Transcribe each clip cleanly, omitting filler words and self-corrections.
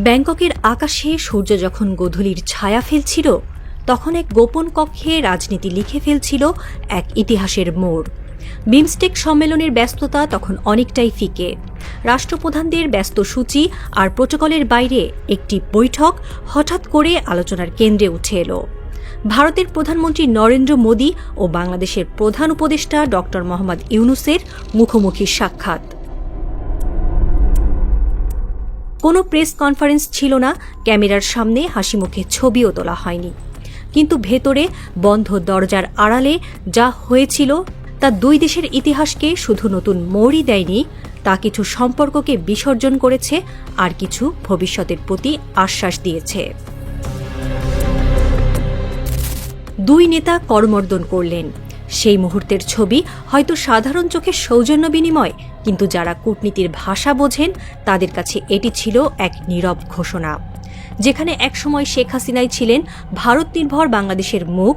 ব্যাংককের আকাশে সূর্য যখন গোধূলির ছায়া ফেলছিল, তখন এক গোপন কক্ষে রাজনীতি লিখে ফেলছিল এক ইতিহাসের মোড়। বিমস্টেক সম্মেলনের ব্যস্ততা তখন অনেকটাই ফিকে। রাষ্ট্রপ্রধানদের ব্যস্ত সূচি আর প্রোটোকলের বাইরে একটি বৈঠক হঠাৎ করে আলোচনার কেন্দ্রে উঠে এলো। ভারতের প্রধানমন্ত্রী নরেন্দ্র মোদী ও বাংলাদেশের প্রধান উপদেষ্টা ড. মোহাম্মদ ইউনূসের মুখোমুখি সাক্ষাৎ। কোনো প্রেস কনফারেন্স ছিল না, ক্যামেরার সামনে হাসিমুখে ছবিও তোলা হয়নি। কিন্তু ভেতরে বন্ধ দরজার আড়ালে যা হয়েছিল তা দুই দেশের ইতিহাসকে শুধু নতুন মোড়ই দেয়নি, তা কিছু সম্পর্ককে বিসর্জন করেছে আর কিছু ভবিষ্যতের প্রতি আশ্বাস দিয়েছে। দুই নেতা করমর্দন করলেন। সেই মুহূর্তের ছবি হয়তো সাধারণ চোখে সৌজন্য বিনিময়, কিন্তু যারা কূটনীতির ভাষা বোঝেন তাদের কাছে এটি ছিল এক নীরব ঘোষণা। যেখানে একসময় শেখ হাসিনাই ছিলেন ভারত নির্ভর বাংলাদেশের মুখ,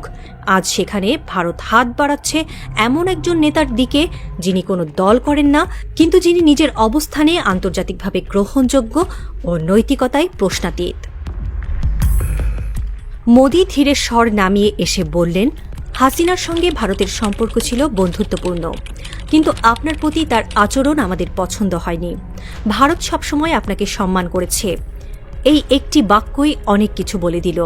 আজ সেখানে ভারত হাত বাড়াচ্ছে এমন একজন নেতার দিকে যিনি কোনো দল করেন না, কিন্তু যিনি নিজের অবস্থানে আন্তর্জাতিকভাবে গ্রহণযোগ্য ও নৈতিকতায় প্রশ্নাতীত। মোদী ধীরে স্বর নামিয়ে এসে বললেন, হাসিনার সঙ্গে ভারতের সম্পর্ক ছিল বন্ধুত্বপূর্ণ, কিন্তু আপনার প্রতি তার আচরণ আমাদের পছন্দ হয়নি। ভারত সবসময় আপনাকে সম্মান করেছে। এই একটি বাক্যই অনেক কিছু বলে দিল।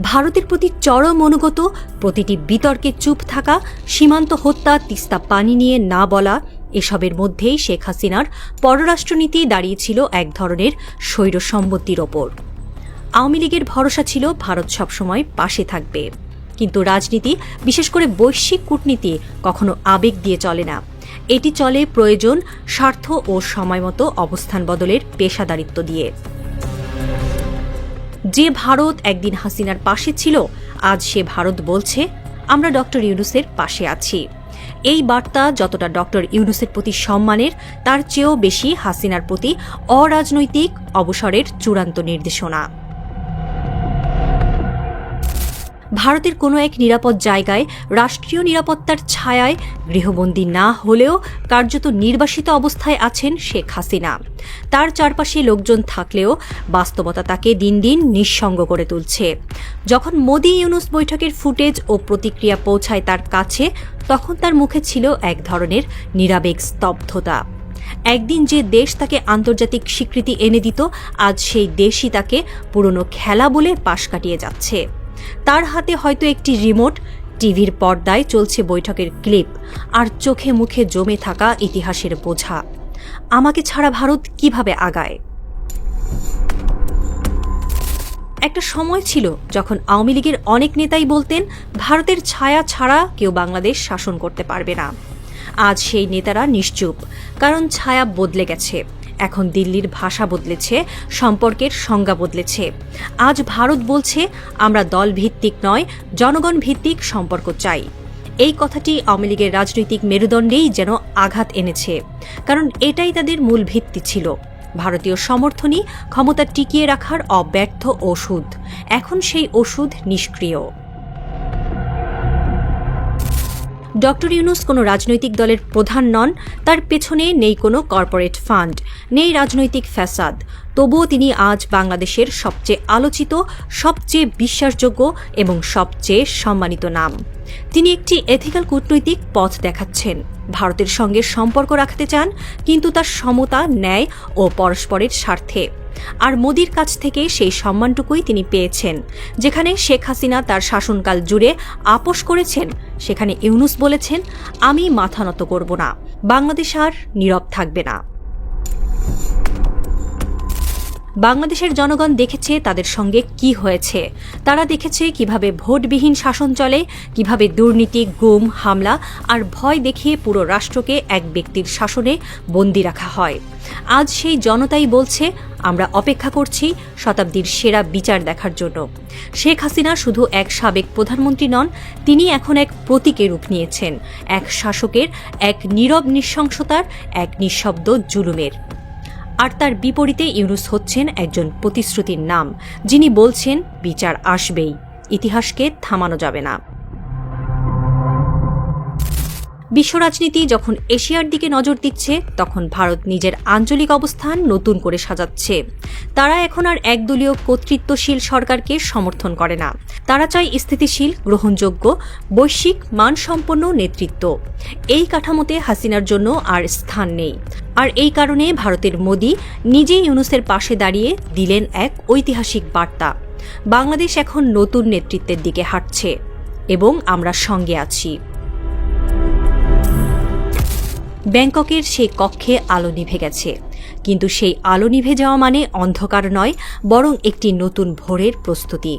ভারতের প্রতি চরম অনুগত, প্রতিটি বিতর্কে চুপ থাকা, সীমান্ত হত্যা, তিস্তা পানি নিয়ে না বলা, এসবের মধ্যেই শেখ হাসিনার পররাষ্ট্রনীতি দাঁড়িয়েছিল এক ধরনের স্বৈরসম্মতির ওপর। আওয়ামী লীগের ভরসা ছিল ভারত সবসময় পাশে থাকবে, কিন্তু রাজনীতি, বিশেষ করে বৈশ্বিক কূটনীতি, কখনো আবেগ দিয়ে চলে না। এটি চলে প্রয়োজন, স্বার্থ ও সময়মতো অবস্থান বদলের পেশাদারিত্ব দিয়ে। যে ভারত একদিন হাসিনার পাশে ছিল, আজ সে ভারত বলছে, আমরা ড. ইউনূসের পাশে আছি। এই বার্তা যতটা ড. ইউনূসের প্রতি সম্মানের, তার চেয়েও বেশি হাসিনার প্রতি অরাজনৈতিক অবসরের চূড়ান্ত নির্দেশনা। ভারতের কোনো এক নিরাপদ জায়গায়, রাষ্ট্রীয় নিরাপত্তার ছায়ায় গৃহবন্দী না হলেও কার্যত নির্বাসিত অবস্থায় আছেন শেখ হাসিনা। তার চারপাশে লোকজন থাকলেও বাস্তবতা তাকে দিন দিন নিঃসঙ্গ করে তুলছে। যখন মোদী ইউনূস বৈঠকের ফুটেজ ও প্রতিক্রিয়া পৌঁছায় তার কাছে, তখন তার মুখে ছিল এক ধরনের নিরাবেগ স্তব্ধতা। একদিন যে দেশ তাকে আন্তর্জাতিক স্বীকৃতি এনে দিত, আজ সেই দেশই তাকে পুরনো খেলা বলে পাশ কাটিয়ে যাচ্ছে। তার হাতে হয়তো একটি রিমোট, টিভির পর্দায় চলছে বৈঠকের ক্লিপ, আর চোখে মুখে জমে থাকা ইতিহাসের বোঝা। আমাকে ছাড়া ভারত কিভাবে আগায়? একটা সময় ছিল যখন আওয়ামী লীগের অনেক নেতাই বলতেন, ভারতের ছায়া ছাড়া কেউ বাংলাদেশ শাসন করতে পারবে না। আজ সেই নেতারা নিশ্চুপ, কারণ ছায়া বদলে গেছে। এখন দিল্লির ভাষা বদলেছে, সম্পর্কের সংজ্ঞা বদলেছে। আজ ভারত বলছে, আমরা দল ভিত্তিক নয়, জনগণ ভিত্তিক সম্পর্ক চাই। এই কথাটি আওয়ামী লীগের রাজনৈতিক মেরুদণ্ডেই যেন আঘাত এনেছে, কারণ এটাই তাদের মূল ভিত্তি ছিল। ভারতীয় সমর্থনই ক্ষমতা টিকিয়ে রাখার অব্যর্থ ওষুধ। এখন সেই ওষুধ নিষ্ক্রিয়। ড. ইউনূস কোনো রাজনৈতিক দলের প্রধান নন, তার পেছনে নেই কোনো কর্পোরেট ফান্ড, নেই রাজনৈতিক ফ্যাসাদ। তবুও তিনি আজ বাংলাদেশের সবচেয়ে আলোচিত, সবচেয়ে বিশ্বাসযোগ্য এবং সবচেয়ে সম্মানিত নাম। তিনি একটি এথিক্যাল কূটনৈতিক পথ দেখাচ্ছেন। ভারতের সঙ্গে সম্পর্ক রাখতে চান, কিন্তু তার সমতা, ন্যায় ও পরস্পরের স্বার্থে। আর মোদির কাছ থেকে সেই সম্মানটুকুই তিনি পেয়েছেন। যেখানে শেখ হাসিনা তার শাসনকাল জুড়ে আপোষ করেছেন, সেখানে ইউনূস বলেছেন, আমি মাথা নত করব না, বাংলাদেশ আর নীরব থাকবে না। বাংলাদেশের জনগণ দেখেছে তাদের সঙ্গে কি হয়েছে। তারা দেখেছে কিভাবে ভোটবিহীন শাসন চলে, কিভাবে দুর্নীতি, গুম, হামলা আর ভয় দেখিয়ে পুরো রাষ্ট্রকে এক ব্যক্তির শাসনে বন্দী রাখা হয়। আজ সেই জনতাই বলছে, আমরা অপেক্ষা করছি শতাব্দীর সেরা বিচার দেখার জন্য। শেখ হাসিনা শুধু এক সাবেক প্রধানমন্ত্রী নন, তিনি এখন এক প্রতীকের রূপ নিয়েছেন, এক শাসকের, এক নীরব নৃশংসতার, এক নিঃশব্দ জুলুমের। আর তার বিপরীতে ইউনূস হচ্ছেন একজন প্রতিশ্রুতির নাম, যিনি বলছেন, বিচার আসবেই, ইতিহাসকে থামানো যাবে না। বিশ্ব রাজনীতি যখন এশিয়ার দিকে নজর দিচ্ছে, তখন ভারত নিজের আঞ্চলিক অবস্থান নতুন করে সাজাচ্ছে। তারা এখন আর একদলীয় কর্তৃত্বশীল সরকারকে সমর্থন করে না। তারা চায় স্থিতিশীল, গ্রহণযোগ্য, বৈশ্বিক মানসম্পন্ন নেতৃত্ব। এই কাঠামোতে হাসিনার জন্য আর স্থান নেই। আর এই কারণে ভারতের মোদি নিজেই ইউনূসের পাশে দাঁড়িয়ে দিলেন এক ঐতিহাসিক বার্তা। বাংলাদেশ এখন নতুন নেতৃত্বের দিকে হাঁটছে এবং আমরা সঙ্গে আছি। ব্যাংককের সেই কক্ষে আলো নিভে গেছে, কিন্তু সেই আলো নিভে যাওয়া মানে অন্ধকার নয়, বরং একটি নতুন ভোরের প্রস্তুতি।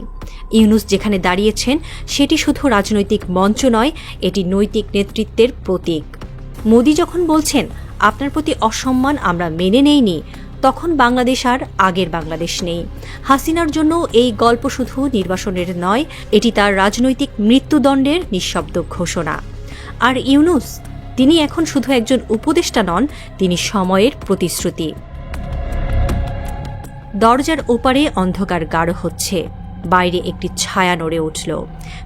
ইউনূস যেখানে দাঁড়িয়েছেন সেটি শুধু রাজনৈতিক মঞ্চ নয়, এটি নৈতিক নেতৃত্বের প্রতীক। মোদি যখন বলছেন আপনার প্রতি অসম্মান আমরা মেনে নেইনি, তখন বাংলাদেশ আর আগের বাংলাদেশ নেই। হাসিনার জন্য এই গল্প শুধু নির্বাসনের নয়, এটি তার রাজনৈতিক মৃত্যুদণ্ডের নিঃশব্দ ঘোষণা। আর ইউনূস, তিনি এখন শুধু একজন উপদেষ্টা নন, তিনি সময়ের প্রতিশ্রুতি। দরজার ওপারে অন্ধকার গাঢ় হচ্ছে, বাইরে একটি ছায়া নড়ে উঠল।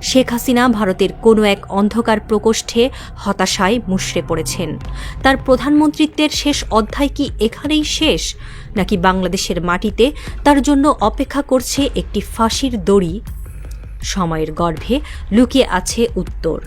শেখ হাসিনা ভারতের কোনো এক অন্ধকার প্রকোষ্ঠে হতাশায় মুষড়ে পড়েছেন। তার প্রধানমন্ত্রিত্বের শেষ অধ্যায় কি এখানেই শেষ, নাকি বাংলাদেশের মাটিতে তার জন্য অপেক্ষা করছে একটি ফাঁসির দড়ি? সময়ের গর্ভে লুকিয়ে আছে উত্তর।